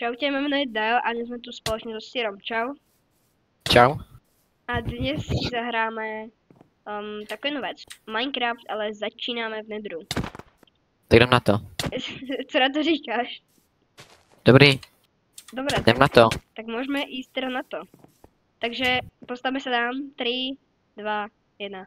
Čau, tě jméno je Dale a dnes jsme tu společně s Sirem. Čau. Čau. A dnes si zahráme takovou věc. Minecraft, ale začínáme v Nedru. Tak jdem na to. Co na to říkáš? Dobrý, Dobré, jdem na to. tak můžeme jít teda na to. Takže postavme se tam. 3, 2, 1.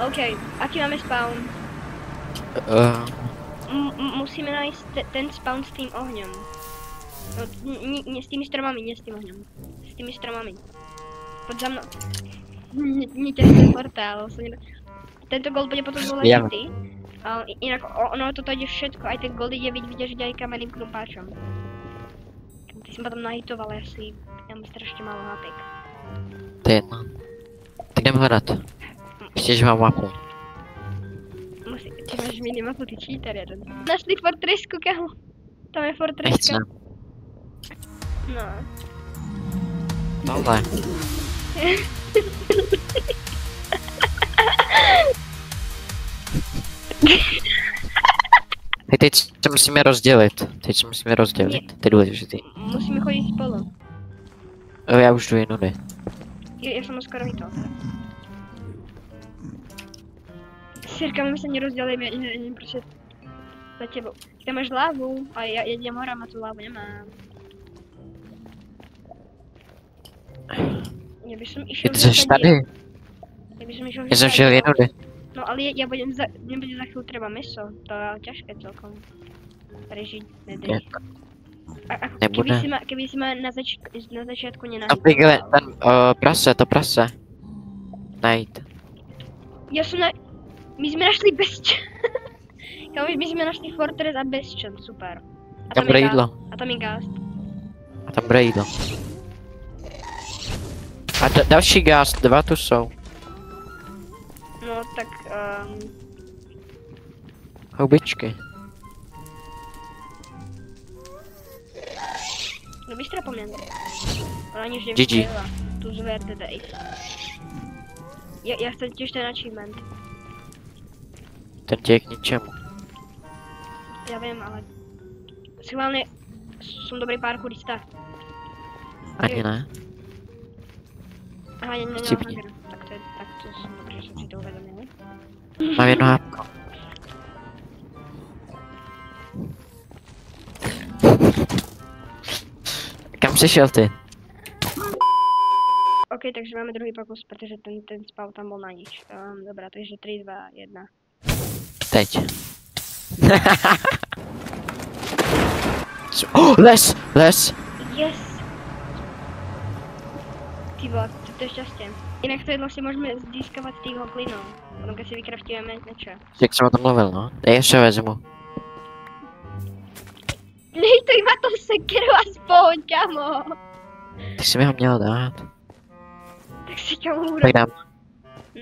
OK, aký máme spawn? Musíme najít ten spawn s tím ohněm. No, s těmi stromami, ne s tím ohněm. S těmi stromami. Pojď za mnou. Mě těžký portál. Tento gold bude potom důležitý. Jinak ono to jde všetko, aj ten gold je vytěžit aj kamenným krumpáčem. Ty jsem potom nahitoval, já mám strašně málo hápek. To je jedno. Tak jdem hledat. Ještě, že mám mapu. Ty máš minimapu, ty cheater jeden. Našli fortresku, kámo. Tam je fortreska. Nechci. No. Tohle. Hej, teď se musíme rozdělit. To je důležitý. Musíme chodit spolu. Já už jdu jinudy. Já jsem skoro to. Sirka, my se nerozdělíme, nevím proč za tebou. Ty máš lávu a já jdem horám a tu lávu nemám. Já bych som išel Ty jsi tady. Já jsem šel jinudy. No ale já budem mě bude za chvíli třeba meso, to je těžké celkom. Prežiť nedej. Nebude. Keby si ma na začátku No nenahýtoval. pigle, ten prase. Najít. Já jsem my jsme našli Bastion. Kámo, my jsme našli Fortress a Bastion, super. A Tam bude jídlo. A tam je gást. A tam bude jídlo. A další gas, 2 tu jsou. No tak Houbičky. no bys teda poměl. Ona ani už GG. nevystřelila. Tu zver teda i. Já chci těž ten achievement. Ten tě je k ničemu. Já vím, ale schválně jsem dobrý parkourista. Ani ne. Aha, neměl Vtipně. hacker. Tak to jsem dobře, že jsem si to uvědomil. Mám jedno hápko. Kam jsi šel ty? OK, takže máme druhý pokus, protože ten spawn tam byl na nič. Dobrá, takže 3, 2, 1. Teď. Les! Yes! Ty vole, to je šťastie. Jinak to jedno si můžeme získávat z týho plynu. Potom když si vykraftujeme něco. Jak jsem o tom mluvil, no? Já ještě vezmu. Nej to ima to sekeru aspoň, kamo! Ty jsi mi ho měl dát. Tak si tě můžu. Tak dám.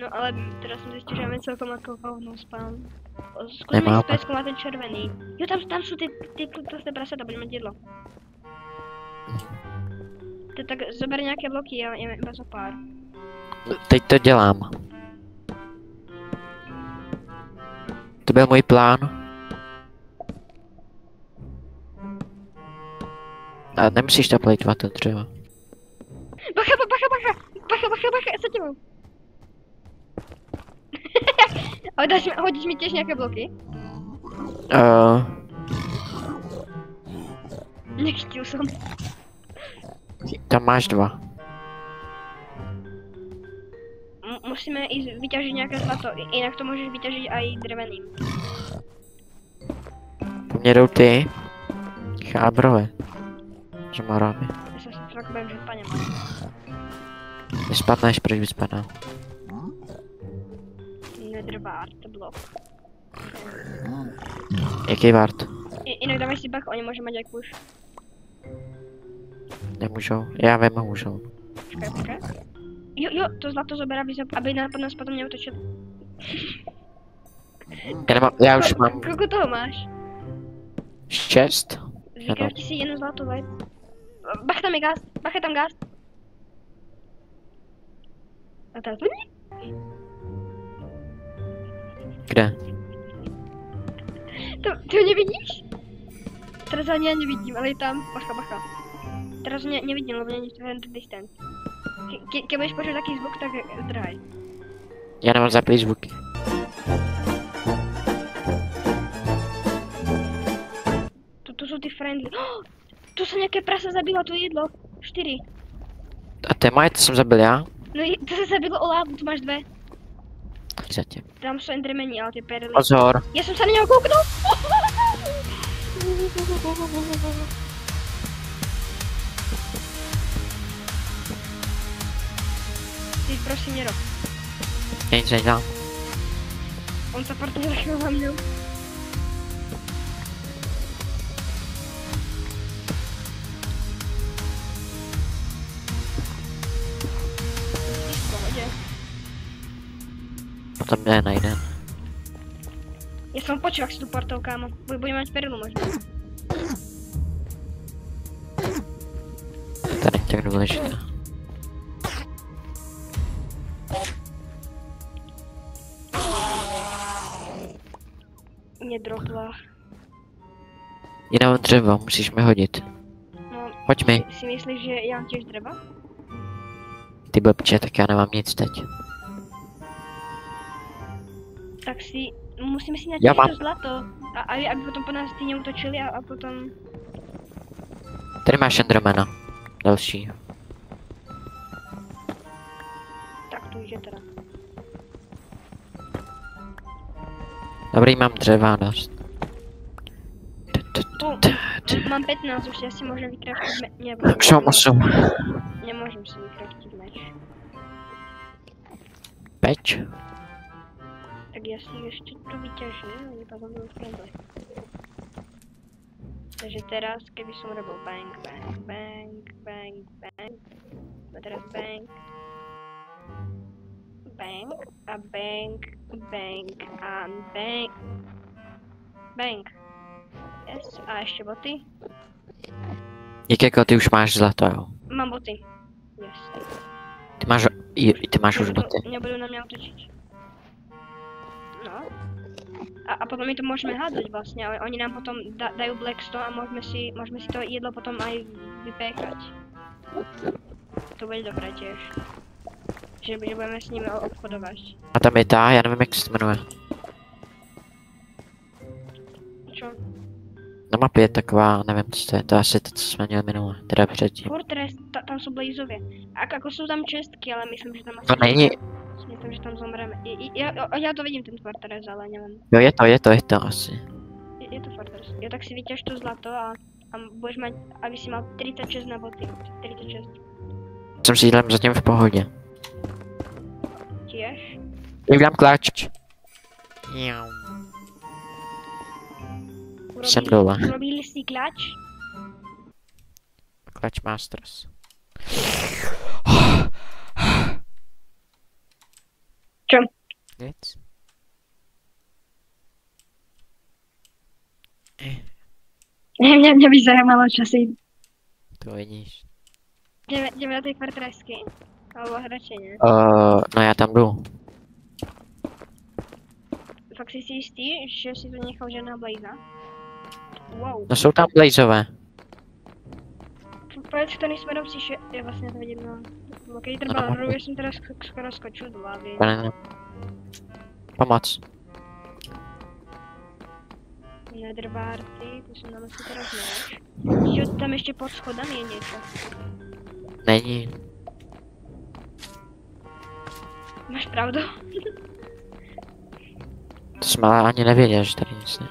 No ale teda jsem zjistil, že máme celkom jako hovno spawn. Nemá. Zkusme zkoumat ten červený. Jo, tam jsou ty prasata, budeme dědlo. Tak zober nějaké bloky, já mám iba zo pár. Teď to dělám. To byl můj plán. A nemusíš tam plejtvat to dřevo. Bacha, za tebou. A hodíš mi těž nějaké bloky? Nechtěl jsem. Tam máš 2. Musíme jít vyťažit nějaké zlato, jinak to můžeš vyťažit i dreveným. Po mně jdou ty. Chábrové. Že má rámy. Já se fakt bavím, že paně. Nespadneš, proč bys spadal? Nedrvár, to blok. Jaký vart? Jinak dávaj si bach, oni můžou mít jak push. Nemůžou. Já vím, můžou. Počkej. Jo, to zlato zober, aby nás potom neutočil. Já už mám Koliko toho máš? 6. Vykrafti si jedno zlato, veď. Bach, tam je gást, bach, je tam gást. A tady? Kde? Ty ho nevidíš? Teraz ho ani nevidím, ale je tam. Bacha. Teraz ho nevidím, lebo není ten distance. Keď budeš počuť taký zvuk, tak zdrhaj. Já nemám zaplý zvuky. Tu sú ty friendly. Oh, tu sa nejaké prasa zabilo, tu jedlo. 4. A to je moje, to jsem zabil já? No to sa zabilo o lávu, tu máš 2. Zatím. Tam sú endermeni, ale tie perly. Pozor. Ja som sa na neho kouknul. Ty prosím nerob. Nic nedělám. On sa furt zachyl na mňu. Ty v pohodě. Potom jde na jeden. Ja som počul, ak si tu portol, kámo. Budeme mať perlu možno. To není tak důležité. Nedropla. Jiného dřevo, musíš mi hodit. No, Hoď mi. si myslíš, že ja mám tiež dreva? Ty blbče, tak já nemám nic teď. Tak si, musíme si Ja natěžit mám. to zlato. A aby potom po nás ty neutočili a potom... Tady máš Endermana. Další. Tak tu už je teda. Dobrý, mám dřeva dost. Mám 15, už si asi můžem vykraftit Už mám 8. Nemůžem si vykraftit meč. Peč? Tak já si ještě to vyťažím, a potom budu friendly. Takže teraz, keby som robil bang. A teraz bang. Bang a bang a bang. Bang. Yes, a ještě boty. Jak jako ty už máš zlato, jo? Mám boty. Yes. Ty máš už boty. Nebudu na mě útočit. No. A potom my to můžeme házet vlastně, ale oni nám potom dají blackstone a můžeme si to jedlo potom aj vypékať. To bude dobré těž. Že budeme s nimi obchodovat. A tam je ta, já nevím, jak se to jmenuje. Čo? Na mapě je taková, nevím, co to je, to je asi to, co jsme měli minule, teda předtím. Fortress, tam jsou blazově. Ako jsou tam čestky, ale myslím, že tam asi... To není, Myslím, že tam zomreme. Já to vidím, ten Fortress, ale nevím. jo je to asi. Je to Fortress. Jo, tak si vyťaž to zlato a budeš mať, aby si mal 36 na boty. 36. Jsem s jídlem zatím v pohodě. Tiež? Udělám kláč. Jsem dole. Urobili si kľač? Kláč Masters. Čo? Nic. Mě by zajímalo, čo si... To vidíš. Jdeme na ty Fortressky. Alebo radšej ne. No já tam jdu. Fakt si jistý, že si to nechal žádná blaza? Wow. No jsou tam blazové. Povedz, ktorý smerom si je vlastně to vidím, no. Keď trval hru, já jsem teda skoro skočil do lávy. Pomoc. Netherwarty, to jsem nám asi teraz než. Že tam ještě pod schodami je něco. Není. Máš pravdu? To jsme ale ani nevěděli, že tady nic ne.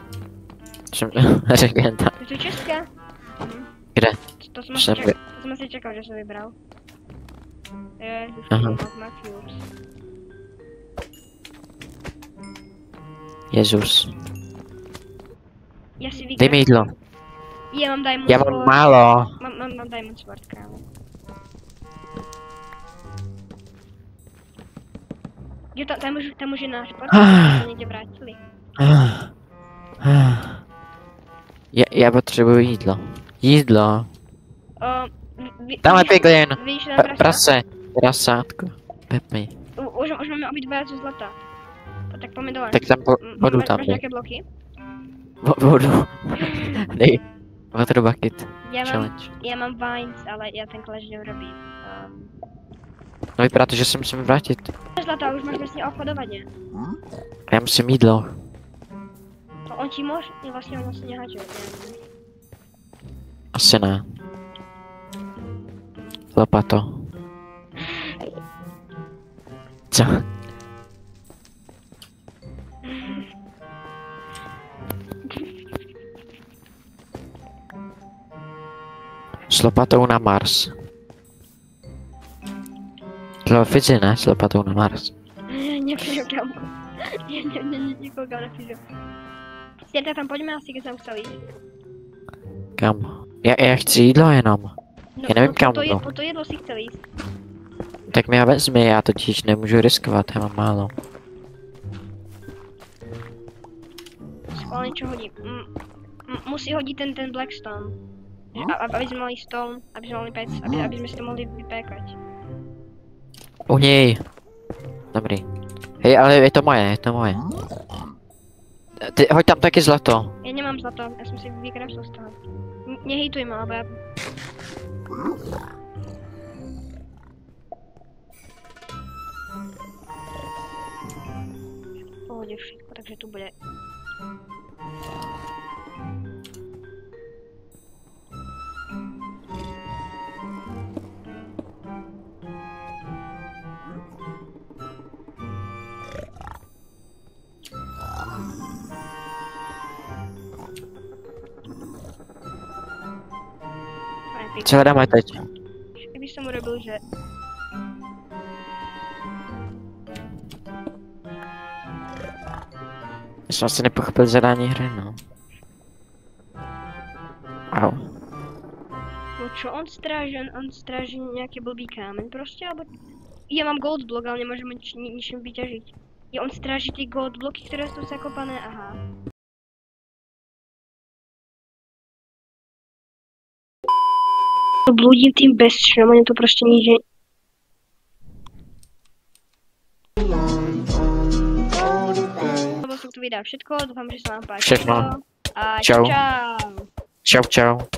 Jsem regenta. Je to česká? Kde? To Jsem jsem asi čekal, že jsem vybral. Ježiš, Aha. má cubes. Jezus. Já si Dej mi jídlo. Já mám diamond Já sword. mám málo. Mám diamond sword, kámo. Jo, tam už je náš portál, to někde vrátili. Já potřebuji jídlo. Jídlo. Ví- Tamhle víš- piglin. Víš, že tam prasa? Prasátko. Pep mi. už máme obidva co zlata. Tak pojďme dole. Tak tam vodu tam Máš dej. nějaké bloky? Vodu. Dej. Water bucket. Já mám, Challenge. já mám vines, ale já ten clash neurobím. No vypadá to, že se musím vrátit. Zlata, už máš vlastně obchodovaně. Já musím jídlo. No on ti může, on vlastně nehačil. Asi ne. Lopato. Co? S lopatou na Mars. To fyzi, ne? S lopatou na Mars. Nepůjdu kam. Nikoukám na fyzu. Stěte tam, pojďme asi, kde jsem chcel jít. Kam? Já chci jídlo jenom. Já nevím, kam to. Po to jedlo si chcel jít. Tak mi já vezmi, já totiž nemůžu riskovat, já mám málo. Schválně čo hodí. Musí hodit ten Blackstone. Aby jsme měli stone, aby jsme mohli pec, aby jsme si to mohli vypékat. U něj. Dobrý. Hej, ale je to moje, Ty, hoď tam taky zlato. Já nemám zlato, já jsem si vykraftil z toho. Nehejtuj ma, ale já... Pohodě všechno, takže tu bude. Co hledáme teď? Kdybych jsem urobil, že... Já jsem asi nepochopil zadání hry, no. Au. No čo on stráží nějaký blbý kámen prostě, alebo... Já mám gold block, ale nemůžeme ničím vyťažit. Jo, on stráží ty gold bloky, které jsou zakopané, aha. Bludím tím bezčem, oni to prostě níže. To bylo to videa všetko, doufám, že se vám páčilo. Všechno. A Čau. čau. Čau, čau.